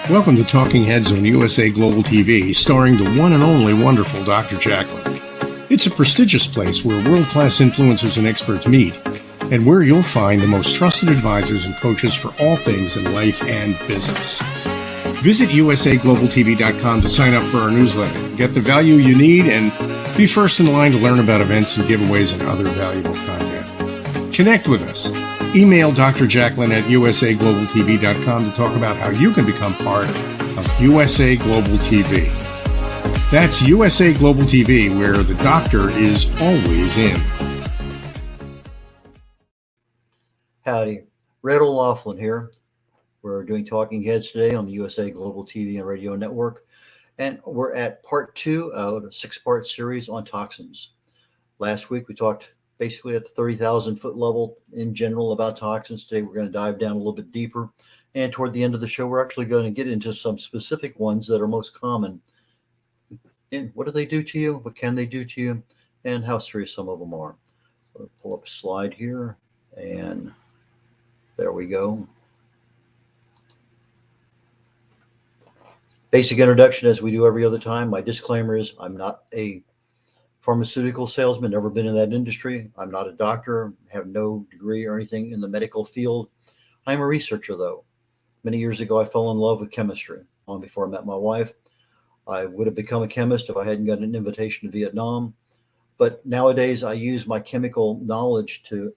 Welcome to Talking Heads on USA Global TV, starring the one and only wonderful Dr. Jacqueline. It's a prestigious place where world-class influencers and experts meet, and where you'll find the most trusted advisors and coaches for all things in life and business. Visit usaglobaltv.com to sign up for our newsletter, get the value you need, and be first in line to learn about events and giveaways and other valuable content. Connect with us. Email Dr. Jacqueline at usaglobaltv.com to talk about how you can become part of USA Global TV. That's USA Global TV, where the doctor is always in. Howdy, Red O'Loughlin here. We're doing Talking Heads today on the USA Global TV and Radio Network, and we're at part 2 of a 6-part series on toxins. Last week we talked basically at the 30,000 foot level in general about toxins. Today we're going to dive down a little bit deeper, and toward the end of the show we're actually going to get into some specific ones that are most common. And what do they do to you? What can they do to you? And how serious some of them are. I'll pull up a slide here, and there we go. Basic introduction, as we do every other time. My disclaimer is I'm not a pharmaceutical salesman, never been in that industry. I'm not a doctor, have no degree or anything in the medical field. I'm a researcher, though. Many years ago, I fell in love with chemistry. Long before I met my wife, I would have become a chemist if I hadn't gotten an invitation to Vietnam. But nowadays, I use my chemical knowledge to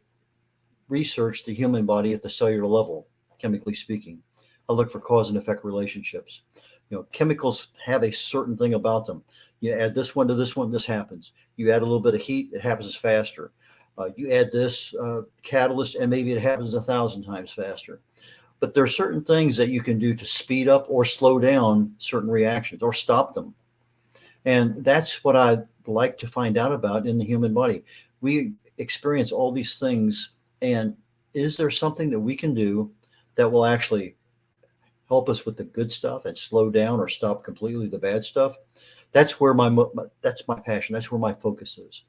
research the human body at the cellular level, chemically speaking. I look for cause and effect relationships. You know, chemicals have a certain thing about them. You add this one to this one, this happens. You add a little bit of heat, it happens faster. You add this catalyst, and maybe it happens 1,000 times faster. But there are certain things that you can do to speed up or slow down certain reactions or stop them. And that's what I'd like to find out about in the human body. We experience all these things, and is there something that we can do that will actually help us with the good stuff and slow down or stop completely the bad stuff? That's where that's my passion. That's where my focus is.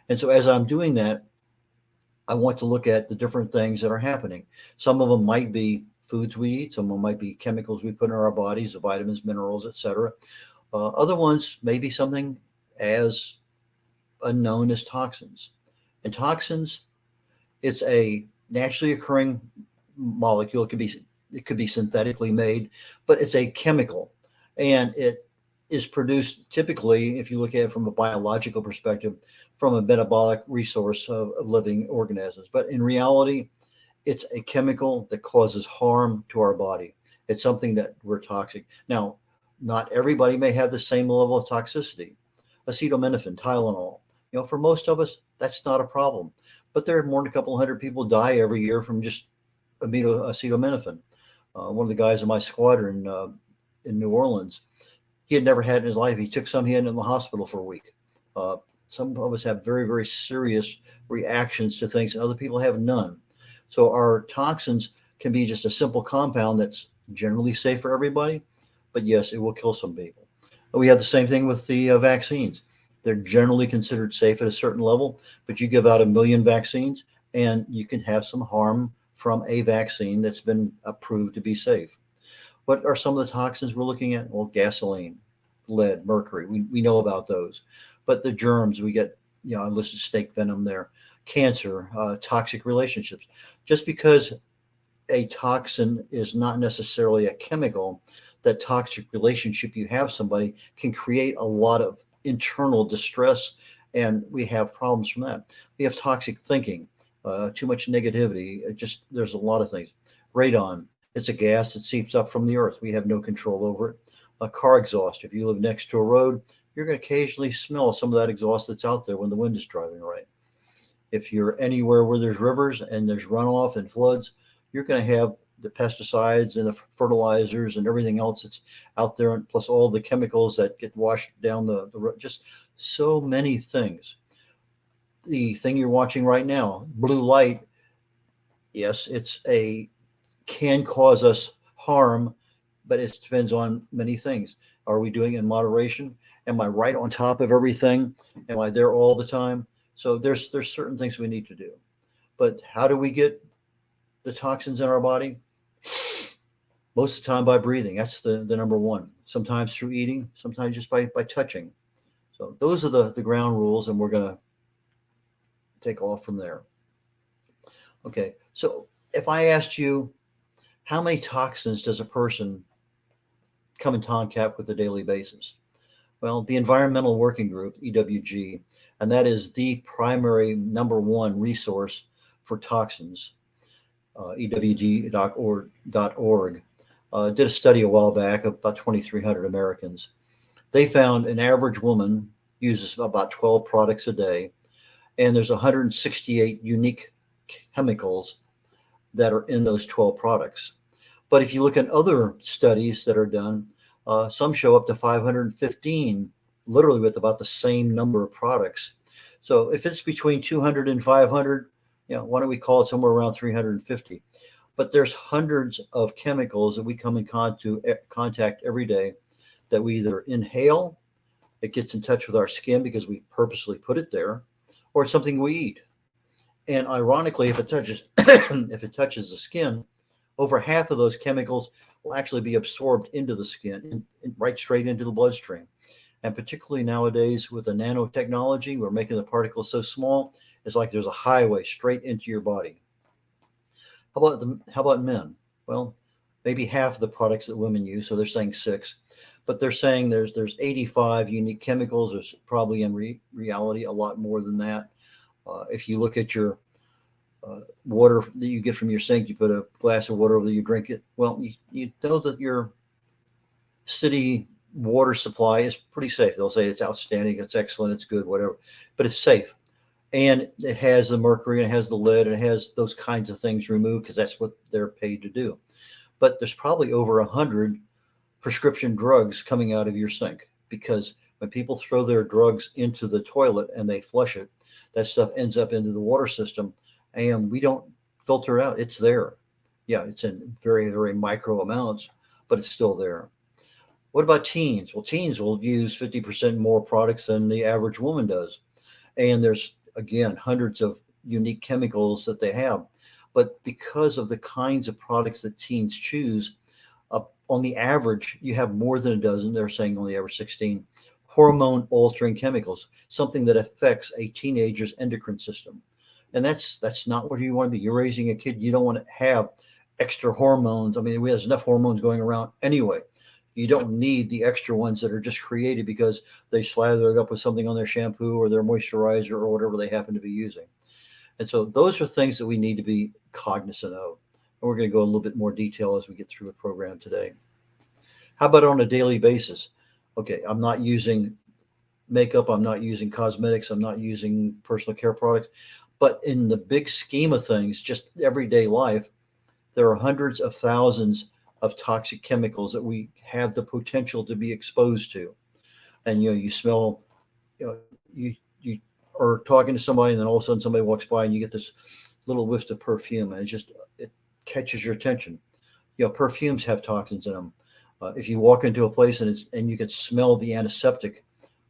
And so as I'm doing that, I want to look at the different things that are happening. Some of them might be foods we eat. Some of them might be chemicals we put in our bodies, the vitamins, minerals, etc. Other ones may be something as unknown as toxins. And toxins, it's a naturally occurring molecule. It could be synthetically made, but it's a chemical, and it is produced typically, if you look at it from a biological perspective, from a metabolic resource of living organisms. But in reality, it's a chemical that causes harm to our body. It's something that we're toxic. Now, not everybody may have the same level of toxicity. Acetaminophen, Tylenol, you know, for most of us, that's not a problem. But there are more than a couple hundred people die every year from just acetaminophen. One of the guys in my squadron in New Orleans, he had never had in his life. He took some, he ended in the hospital for a week. Some of us have very, very serious reactions to things, and other people have none. So our toxins can be just a simple compound that's generally safe for everybody, but yes, it will kill some people. We have the same thing with the vaccines. They're generally considered safe at a certain level, but you give out 1 million vaccines and you can have some harm from a vaccine that's been approved to be safe. What are some of the toxins we're looking at? Well, gasoline, lead, mercury, we know about those. But the germs, we get, you know, I listed snake venom there, cancer, toxic relationships. Just because a toxin is not necessarily a chemical, that toxic relationship you have somebody can create a lot of internal distress, and we have problems from that. We have toxic thinking, too much negativity. There's a lot of things. Radon, it's a gas that seeps up from the earth. We have no control over it. A car exhaust, if you live next to a road, you're going to occasionally smell some of that exhaust that's out there when the wind is driving right. If you're anywhere where there's rivers and there's runoff and floods, you're going to have the pesticides and the fertilizers and everything else that's out there, and plus all the chemicals that get washed down the road. Just so many things. The thing you're watching right now, blue light, yes, can cause us harm, but it depends on many things. Are we doing it in moderation? Am I right on top of everything? Am I there all the time? So there's certain things we need to do. But how do we get the toxins in our body? Most of the time by breathing. That's the number one. Sometimes through eating, sometimes just by touching. So those are the ground rules, and we're going to take off from there. Okay, so if I asked you, how many toxins does a person come in contact with on a daily basis? Well, the Environmental Working Group, EWG, and that is the primary number one resource for toxins, ewg.org, did a study a while back of about 2,300 Americans. They found an average woman uses about 12 products a day, and there's 168 unique chemicals that are in those 12 products. But if you look at other studies that are done, some show up to 515, literally with about the same number of products. So if it's between 200 and 500, why don't we call it somewhere around 350? But there's hundreds of chemicals that we come in contact every day that we either inhale, it gets in touch with our skin because we purposely put it there, or it's something we eat. And ironically, if it touches if it touches the skin, over half of those chemicals will actually be absorbed into the skin and right straight into the bloodstream. And particularly nowadays with the nanotechnology, we're making the particles so small, it's like there's a highway straight into your body. How about men? Well, maybe half of the products that women use, so they're saying 6, but they're saying there's 85 unique chemicals. There's probably in reality a lot more than that. If you look at your water that you get from your sink, you put a glass of water over there, you drink it. Well, you know that your city water supply is pretty safe. They'll say it's outstanding, it's excellent, it's good, whatever, but it's safe. And it has the mercury, and it has the lead, and it has those kinds of things removed because that's what they're paid to do. But there's probably over 100 prescription drugs coming out of your sink, because when people throw their drugs into the toilet and they flush it, that stuff ends up into the water system, and we don't filter out. It's there. Yeah, it's in very, very micro amounts, but it's still there. What about teens? Well, teens will use 50% more products than the average woman does. And there's, again, hundreds of unique chemicals that they have. But because of the kinds of products that teens choose, on the average, you have more than a dozen. They're saying on the average 16 hormone altering chemicals, something that affects a teenager's endocrine system. And that's not what you want to be. You're raising a kid. You don't want to have extra hormones. I mean, we have enough hormones going around anyway. You don't need the extra ones that are just created because they slather it up with something on their shampoo or their moisturizer or whatever they happen to be using. And so those are things that we need to be cognizant of. And we're going to go a little bit more detail as we get through the program today. How about on a daily basis? Okay, I'm not using makeup. I'm not using cosmetics. I'm not using personal care products. But in the big scheme of things, just everyday life, there are hundreds of thousands of toxic chemicals that we have the potential to be exposed to. And, you smell, you are talking to somebody, and then all of a sudden somebody walks by and you get this little whiff of perfume, and it catches your attention. Perfumes have toxins in them. If you walk into a place and you can smell the antiseptic,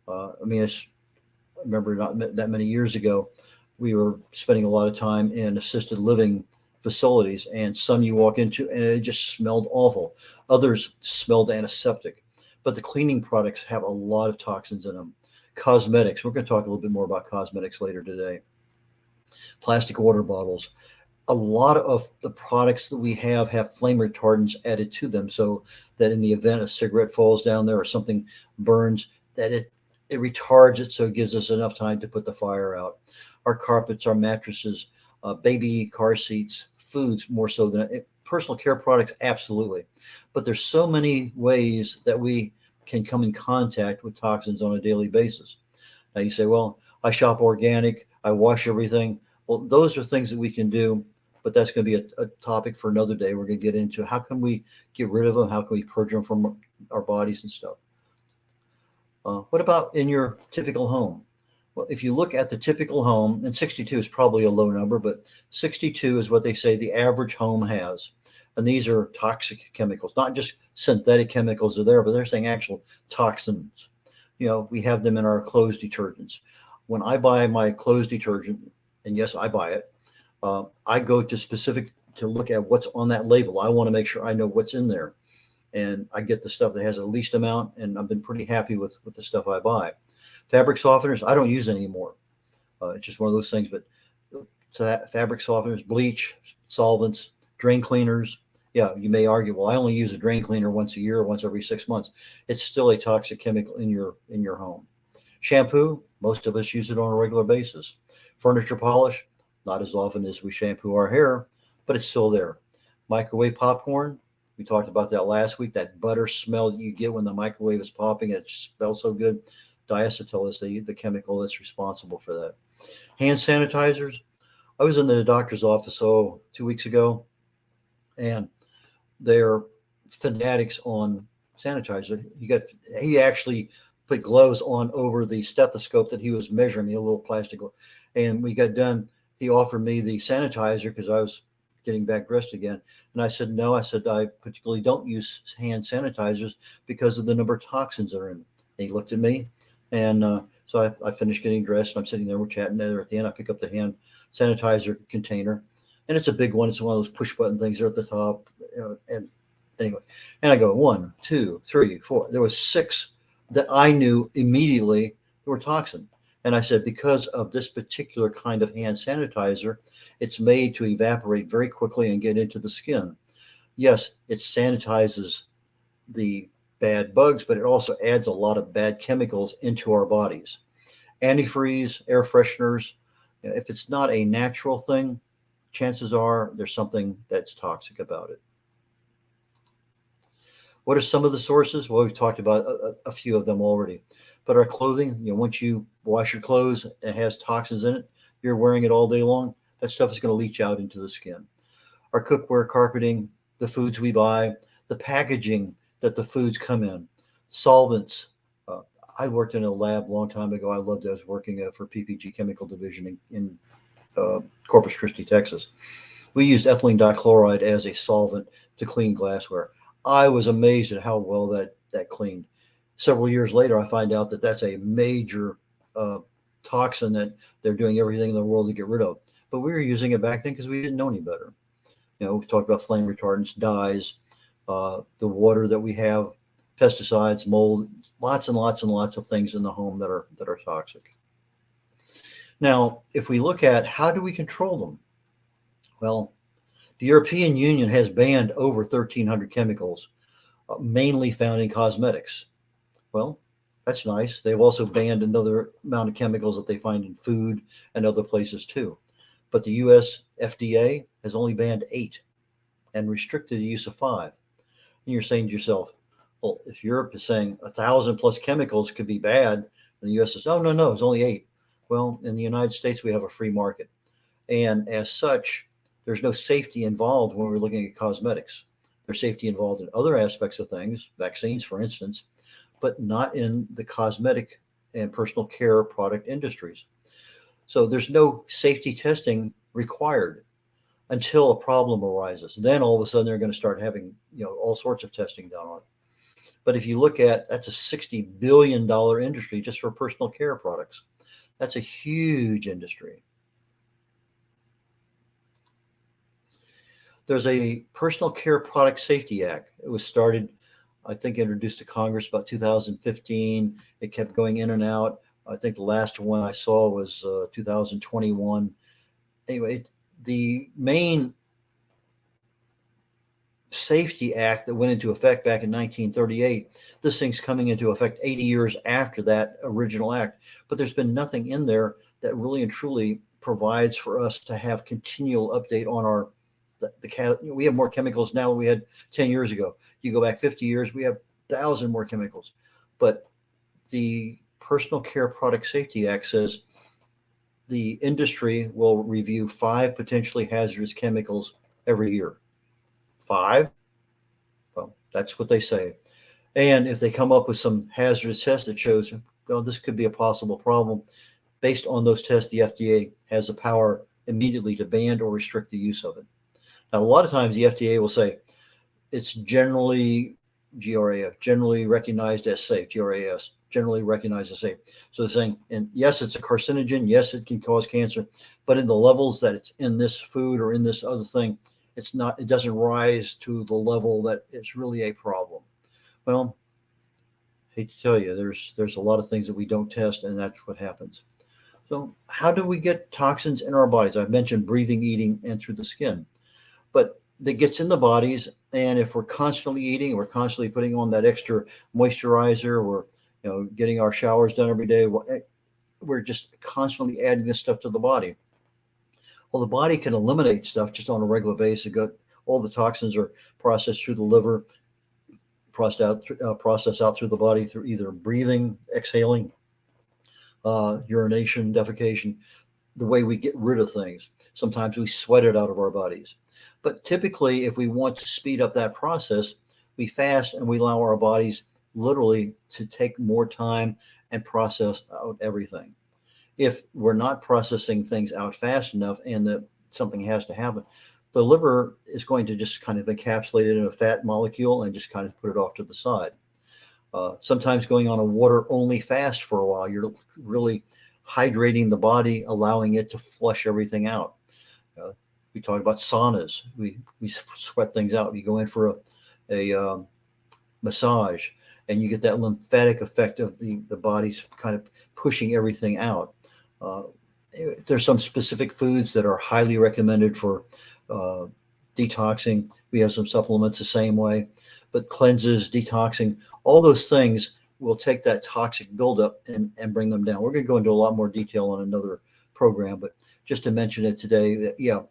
I remember not that many years ago, we were spending a lot of time in assisted living facilities, and some you walk into and it just smelled awful. Others smelled antiseptic, but the cleaning products have a lot of toxins in them. Cosmetics, we're going to talk a little bit more about cosmetics later today. Plastic water bottles. A lot of the products that we have flame retardants added to them, so that in the event a cigarette falls down there or something burns, that it retards it, so it gives us enough time to put the fire out. Our carpets, our mattresses, baby car seats, foods more so than personal care products, absolutely. But there's so many ways that we can come in contact with toxins on a daily basis. Now you say, well, I shop organic, I wash everything. Well, those are things that we can do, but that's going to be a topic for another day. We're going to get into how can we get rid of them? How can we purge them from our bodies and stuff? What about in your typical home? Well, if you look at the typical home, and 62 is probably a low number, but 62 is what they say the average home has. And these are toxic chemicals, not just synthetic chemicals are there, but they're saying actual toxins. We have them in our clothes detergents. When I buy my clothes detergent, and yes, I buy it, I go to specific to look at what's on that label. I want to make sure I know what's in there. And I get the stuff that has the least amount, and I've been pretty happy with the stuff I buy. Fabric softeners, I don't use anymore. It's just one of those things. But fabric softeners, bleach, solvents, drain cleaners. Yeah, you may argue, well, I only use a drain cleaner once a year, once every 6 months. It's still a toxic chemical in your home. Shampoo, most of us use it on a regular basis. Furniture polish, not as often as we shampoo our hair, but it's still there. Microwave popcorn, we talked about that last week, that butter smell that you get when the microwave is popping. It smells so good. Diacetyl is the chemical that's responsible for that. Hand sanitizers. I was in the doctor's office 2 weeks ago, and they're fanatics on sanitizer. He actually put gloves on over the stethoscope that he was measuring me, a little plastic. And we got done. He offered me the sanitizer because I was getting back dressed again. And I said, no, I particularly don't use hand sanitizers because of the number of toxins that are in it. And he looked at me, and so I finished getting dressed, and I'm sitting there, we're chatting there. At the end, I pick up the hand sanitizer container, and it's a big one. It's one of those push button things there at the top. And anyway, and I go 1, 2, 3, 4. There was 6 that I knew immediately were toxin. And I said, because of this particular kind of hand sanitizer, it's made to evaporate very quickly and get into the skin. Yes, it sanitizes the bad bugs, but it also adds a lot of bad chemicals into our bodies. Antifreeze, air fresheners, if it's not a natural thing, chances are there's something that's toxic about it. What are some of the sources? Well, we've talked about a few of them already. But our clothing, once you wash your clothes, it has toxins in it. You're wearing it all day long. That stuff is going to leach out into the skin. Our cookware, carpeting, the foods we buy, the packaging that the foods come in, solvents. I worked in a lab a long time ago. I loved it. I was working for PPG Chemical Division in Corpus Christi, Texas. We used ethylene dichloride as a solvent to clean glassware. I was amazed at how well that cleaned. Several years later, I find out that that's a major toxin that they're doing everything in the world to get rid of. But we were using it back then because we didn't know any better. We talked about flame retardants, dyes, the water that we have, pesticides, mold, lots and lots and lots of things in the home that are toxic. Now, if we look at how do we control them? Well, the European Union has banned over 1,300 chemicals, mainly found in cosmetics. Well, that's nice. They've also banned another amount of chemicals that they find in food and other places too. But the US FDA has only banned 8 and restricted the use of 5. And you're saying to yourself, well, if Europe is saying 1,000 plus chemicals could be bad, and the US says, oh, no, it's only 8. Well, in the United States, we have a free market. And as such, there's no safety involved when we're looking at cosmetics. There's safety involved in other aspects of things, vaccines, for instance, but not in the cosmetic and personal care product industries. So there's no safety testing required until a problem arises. Then all of a sudden they're going to start having all sorts of testing done on it. But if you look at, that's a $60 billion industry just for personal care products. That's a huge industry. There's a Personal Care Product Safety Act. It was started, I think, introduced to Congress about 2015. It kept going in and out. I think the last one I saw was 2021. Anyway, the main Safety Act that went into effect back in 1938, this thing's coming into effect 80 years after that original act. But there's been nothing in there that really and truly provides for us to have continual update on our we have more chemicals now than we had 10 years ago. You go back 50 years, we have 1,000 more chemicals. But the Personal Care Product Safety Act says the industry will review 5 potentially hazardous chemicals every year. 5? Well, that's what they say. And if they come up with some hazardous test that shows, well, this could be a possible problem, based on those tests, the FDA has the power immediately to ban or restrict the use of it. Now, a lot of times the FDA will say it's generally GRAF, generally recognized as safe, GRAS, generally recognized as safe. So they're saying, and yes, it's a carcinogen. Yes, it can cause cancer, but in the levels that it's in this food or in this other thing, it doesn't rise to the level that it's really a problem. Well, hate to tell you, there's a lot of things that we don't test, and that's what happens. So how do we get toxins in our bodies? I've mentioned breathing, eating, and through the skin, but that gets in the bodies. And if we're constantly eating, we're constantly putting on that extra moisturizer, we're getting our showers done every day. We're just constantly adding this stuff to the body. Well, the body can eliminate stuff just on a regular basis. All the toxins are processed through the liver, processed out through the body through either breathing, exhaling, urination, defecation, the way we get rid of things. Sometimes we sweat it out of our bodies. But typically, if we want to speed up that process, we fast and we allow our bodies literally to take more time and process out everything. If we're not processing things out fast enough and that something has to happen, the liver is going to just kind of encapsulate it in a fat molecule and just kind of put it off to the side. Sometimes going on a water only fast for a while, you're really hydrating the body, allowing it to flush everything out. We talk about saunas. We sweat things out. You go in for a massage, and you get that lymphatic effect of the body's kind of pushing everything out. There's some specific foods that are highly recommended for detoxing. We have some supplements the same way, but cleanses, detoxing, all those things will take that toxic buildup and bring them down. We're going to go into a lot more detail on another program, but just to mention it today, that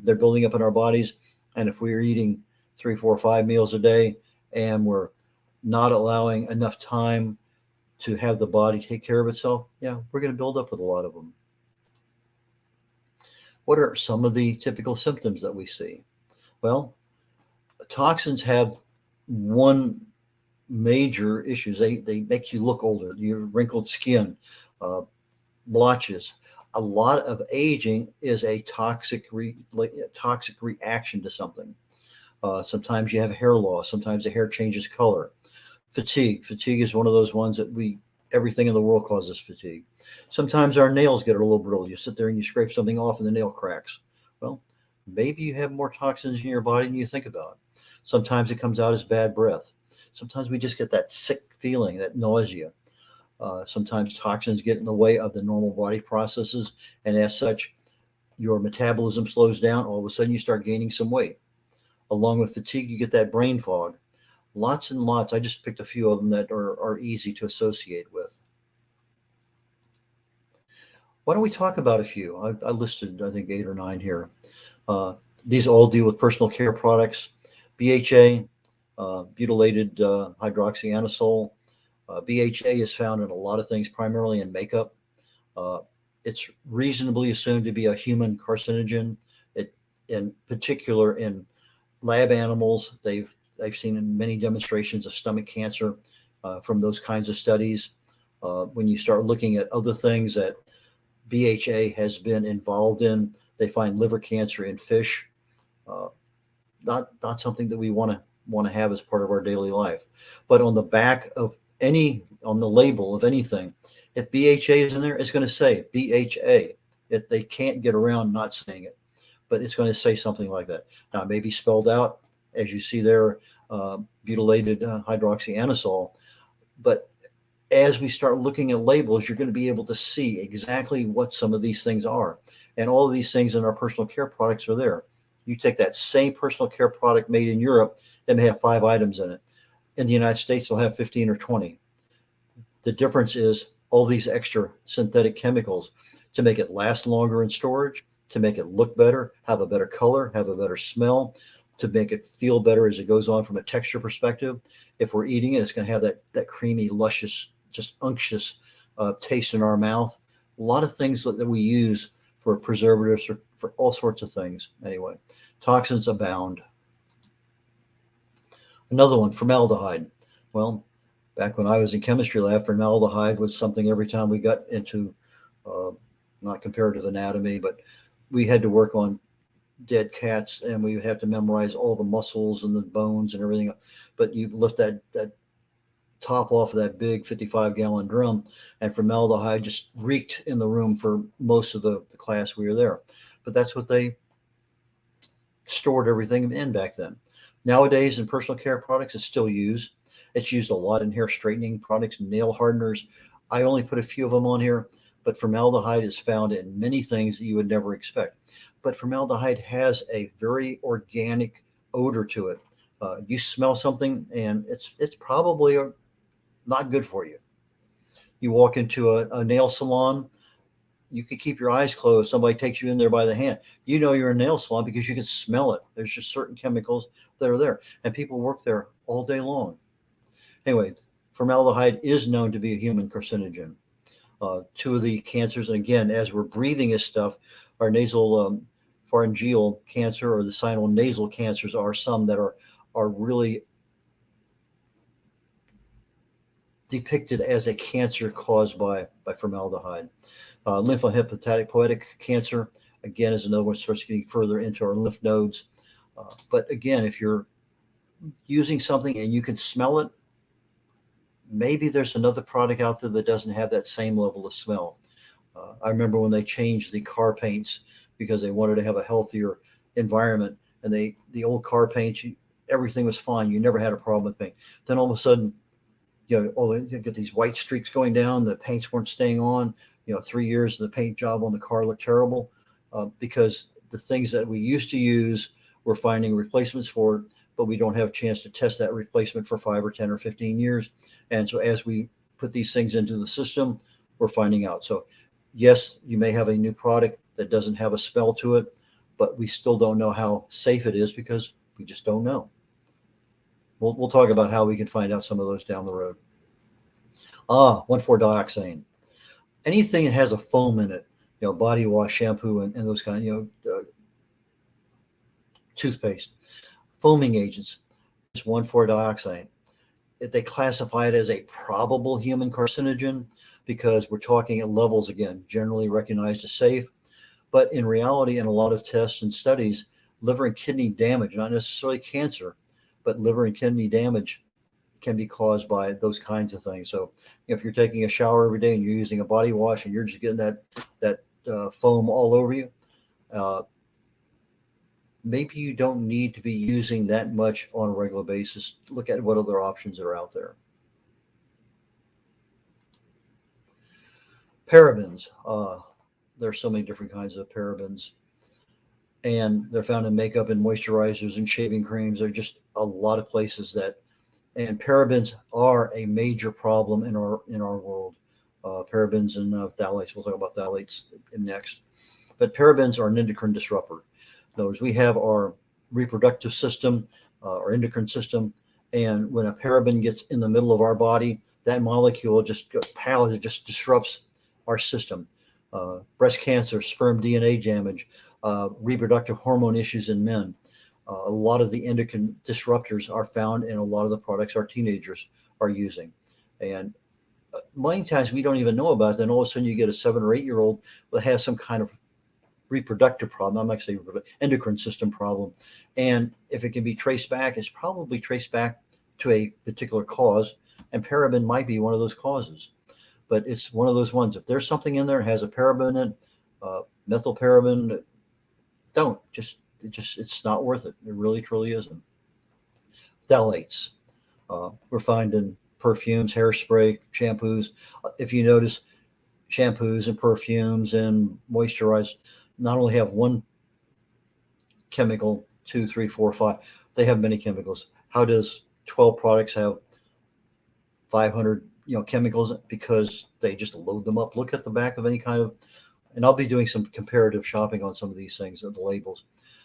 they're building up in our bodies. And if we're eating 3, 4, 5 meals a day and we're not allowing enough time to have the body take care of itself, we're going to build up with a lot of them. What are some of the typical symptoms that we see? Well, toxins have one major issue. They make you look older. Your wrinkled skin, blotches. A lot of aging is a toxic reaction to something. Sometimes you have hair loss. Sometimes the hair changes color. Fatigue is one of those ones that everything in the world causes fatigue. Sometimes our nails get a little brittle. You sit there and you scrape something off and the nail cracks. Well, maybe you have more toxins in your body than you think about. Sometimes it comes out as bad breath. Sometimes we just get that sick feeling, that nausea. Sometimes toxins get in the way of the normal body processes, and as such, your metabolism slows down. All of a sudden, you start gaining some weight. Along with fatigue, you get that brain fog. Lots and lots. I just picked a few of them that are easy to associate with. Why don't we talk about a few? I listed, I think, 8 or 9 here. These all deal with personal care products. BHA, butylated hydroxyanisole. BHA is found in a lot of things, primarily in makeup. It's reasonably assumed to be a human carcinogen. In particular, in lab animals, I've seen in many demonstrations of stomach cancer from those kinds of studies. When you start looking at other things that BHA has been involved in, they find liver cancer in fish. Not something that we want to have as part of our daily life. But on the back of on the label of anything, if BHA is in there, it's going to say BHA. They can't get around not saying it, but it's going to say something like that. Now, it may be spelled out, as you see there, butylated hydroxyanisole. But as we start looking at labels, you're going to be able to see exactly what some of these things are. And all of these things in our personal care products are there. You take that same personal care product made in Europe, they may have 5 items in it. In the United States, they'll have 15 or 20. The difference is all these extra synthetic chemicals to make it last longer in storage, to make it look better, have a better color, have a better smell, to make it feel better as it goes on from a texture perspective. If we're eating it, it's going to have that creamy, luscious, just unctuous taste in our mouth. A lot of things that we use for preservatives, for all sorts of things. Anyway, toxins abound. Another one, formaldehyde. Well, back when I was in chemistry lab, formaldehyde was something every time we got into, not comparative anatomy, but we had to work on dead cats and we would have to memorize all the muscles and the bones and everything. But you lift that top off of that big 55-gallon drum, and formaldehyde just reeked in the room for most of the class we were there. But that's what they stored everything in back then. Nowadays, in personal care products, it's still used. It's used a lot in hair straightening products, nail hardeners. I only put a few of them on here, but formaldehyde is found in many things that you would never expect. But formaldehyde has a very organic odor to it. You smell something, and it's probably not good for you. You walk into a nail salon, you could keep your eyes closed. Somebody takes you in there by the hand. You know you're a nail salon because you can smell it. There's just certain chemicals that are there, and people work there all day long. Anyway, formaldehyde is known to be a human carcinogen. Two of the cancers, and again, as we're breathing this stuff, our nasal pharyngeal cancer or the sinus nasal cancers are some that are really depicted as a cancer caused by formaldehyde. Lymphohepatic cancer, again, is another one that starts getting further into our lymph nodes. But again, if you're using something and you can smell it, maybe there's another product out there that doesn't have that same level of smell. I remember when they changed the car paints because they wanted to have a healthier environment, and the old car paints, everything was fine. You never had a problem with paint. Then all of a sudden, you get these white streaks going down. The paints weren't staying on. 3 years the paint job on the car looked terrible because the things that we used to use, we're finding replacements for, but we don't have a chance to test that replacement for 5 or 10 or 15 years. And so as we put these things into the system, we're finding out. So yes, you may have a new product that doesn't have a smell to it, but we still don't know how safe it is because we just don't know. We'll talk about how we can find out some of those down the road. 1,4-dioxane. Anything that has a foam in it, body wash, shampoo, and those kind, toothpaste, foaming agents, is 1,4-dioxane. They classify it as a probable human carcinogen because we're talking at levels, again, generally recognized as safe. But in reality, in a lot of tests and studies, liver and kidney damage, not necessarily cancer, but liver and kidney damage can be caused by those kinds of things. So if you're taking a shower every day and you're using a body wash and you're just getting that foam all over you, maybe you don't need to be using that much on a regular basis. Look at what other options are out there. Parabens. There are so many different kinds of parabens, and they're found in makeup and moisturizers and shaving creams. There are just a lot of places and parabens are a major problem in our world. Parabens and phthalates. We'll talk about phthalates next. But parabens are an endocrine disruptor. In other words, we have our reproductive system, our endocrine system, and when a paraben gets in the middle of our body, that molecule just disrupts our system. Breast cancer, sperm DNA damage, reproductive hormone issues in men. A lot of the endocrine disruptors are found in a lot of the products our teenagers are using. And many times we don't even know about it. Then all of a sudden you get a 7 or 8 year old that has some kind of reproductive problem. I'm actually endocrine system problem. And if it can be traced back, it's probably traced back to a particular cause. And paraben might be one of those causes. But it's one of those ones. If there's something in there that has a paraben in it, methylparaben, it's not worth it. It really, truly isn't. Phthalates. We're finding perfumes, hairspray, shampoos. If you notice, shampoos and perfumes and moisturizers not only have one chemical, 2, 3, 4, 5, they have many chemicals. How does 12 products have 500 chemicals? Because they just load them up. Look at the back of any kind of, and I'll be doing some comparative shopping on some of these things, the labels,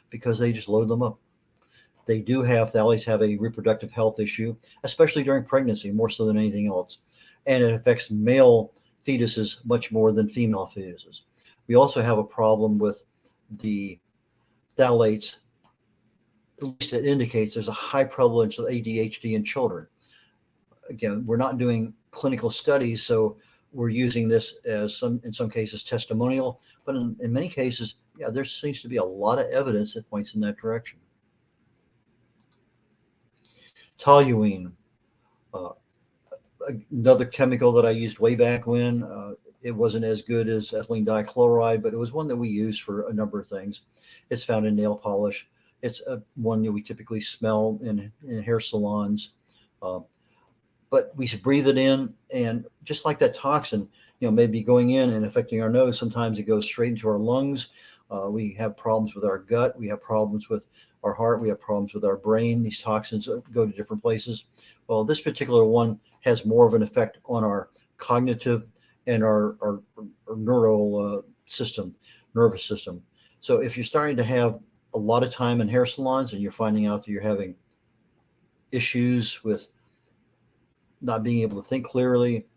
because they just load them up. They do have, phthalates have a reproductive health issue, especially during pregnancy, more so than anything else. And it affects male fetuses much more than female fetuses. We also have a problem with the phthalates. At least it indicates there's a high prevalence of ADHD in children. Again, we're not doing clinical studies, so we're using this as in some cases testimonial, but in many cases, there seems to be a lot of evidence that points in that direction. Toluene, another chemical that I used way back when. It wasn't as good as ethylene dichloride, but it was one that we used for a number of things. It's found in nail polish. It's one that we typically smell in hair salons. Uh, but we breathe it in, and just like that toxin, maybe going in and affecting our nose, sometimes it goes straight into our lungs. We have problems with our gut. We have problems with our heart. We have problems with our brain. These toxins go to different places. Well, this particular one has more of an effect on our cognitive and our neural nervous system. So if you're starting to have a lot of time in hair salons and you're finding out that you're having issues with not being able to think clearly,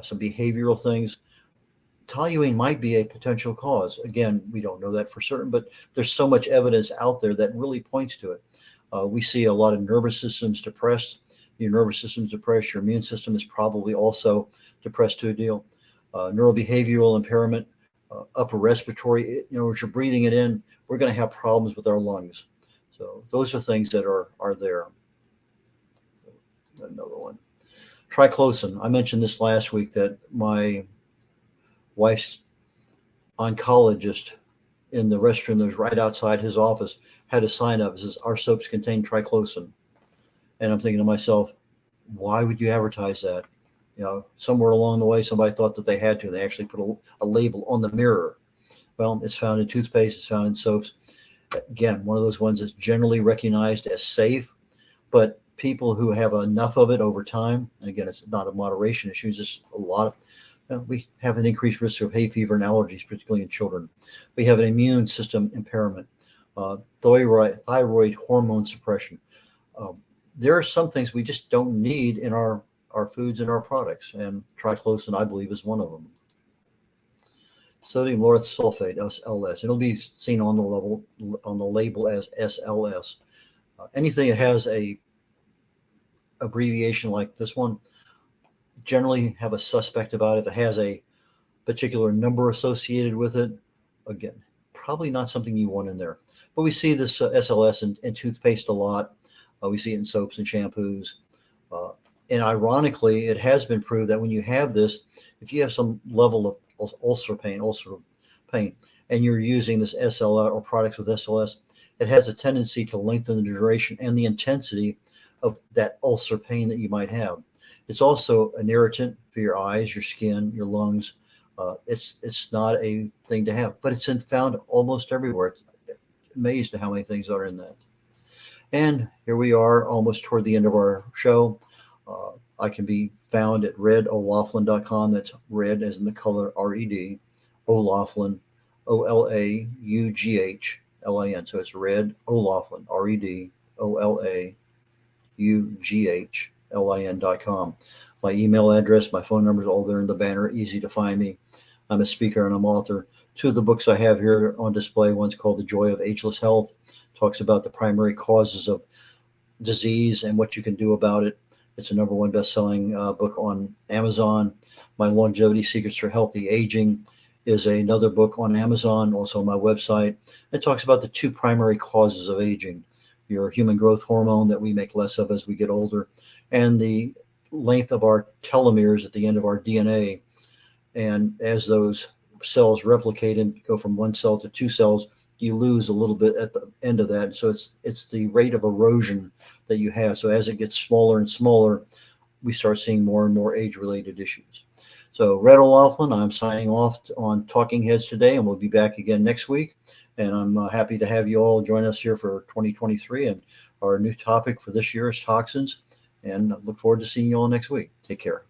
some behavioral things, toluene might be a potential cause. Again, we don't know that for certain, but there's so much evidence out there that really points to it. We see a lot of nervous systems depressed. Your nervous system's depressed. Your immune system is probably also depressed to a deal. Neurobehavioral impairment, upper respiratory. As you're breathing it in, we're going to have problems with our lungs. So those are things that are there. Another one. Triclosan. I mentioned this last week that my wife's oncologist in the restroom that was right outside his office had a sign up that says, "Our soaps contain triclosan." And I'm thinking to myself, why would you advertise that? Somewhere along the way, somebody thought that they had to. They actually put a label on the mirror. Well, it's found in toothpaste. It's found in soaps. Again, one of those ones that's generally recognized as safe, but people who have enough of it over time, and again, it's not a moderation issue, it's just a lot of, we have an increased risk of hay fever and allergies, particularly in children. We have an immune system impairment, thyroid hormone suppression. There are some things we just don't need in our foods and our products, and triclosan, I believe, is one of them. Sodium lauryl sulfate, SLS. It'll be seen on the label as SLS. Anything that has a abbreviation like this one generally have a suspect about it that has a particular number associated with it. Again, probably not something you want in there. But we see this SLS in toothpaste a lot. We see it in soaps and shampoos. And ironically, it has been proved that when you have this, if you have some level of ulcer pain, and you're using this SLS or products with SLS, it has a tendency to lengthen the duration and the intensity of that ulcer pain that you might have. It's also an irritant for your eyes, your skin, your lungs. It's not a thing to have, but it's found almost everywhere. It's amazed at how many things are in that. And here we are almost toward the end of our show. I can be found at redolaughlin.com. That's red as in the color RED, O'Laughlin, OLAUGHLIN. So it's Red O'Laughlin, RED, OLAUGHLIN.com. My email address, my phone number is all there in the banner. Easy to find me. I'm a speaker and I'm author. Two of the books I have here on display, one's called The Joy of Ageless Health, talks about the primary causes of disease and what you can do about it. It's a #1 best-selling book on Amazon. My Longevity Secrets for Healthy Aging is another book on Amazon, also on my website. It talks about the two primary causes of aging: your human growth hormone that we make less of as we get older, and the length of our telomeres at the end of our DNA. And as those cells replicate and go from one cell to two cells, you lose a little bit at the end of that. So it's the rate of erosion that you have. So as it gets smaller and smaller, we start seeing more and more age-related issues. So Red O'Laughlin, I'm signing off on Talking Heads today, and we'll be back again next week. And I'm happy to have you all join us here for 2023. And our new topic for this year is toxins. And I look forward to seeing you all next week. Take care.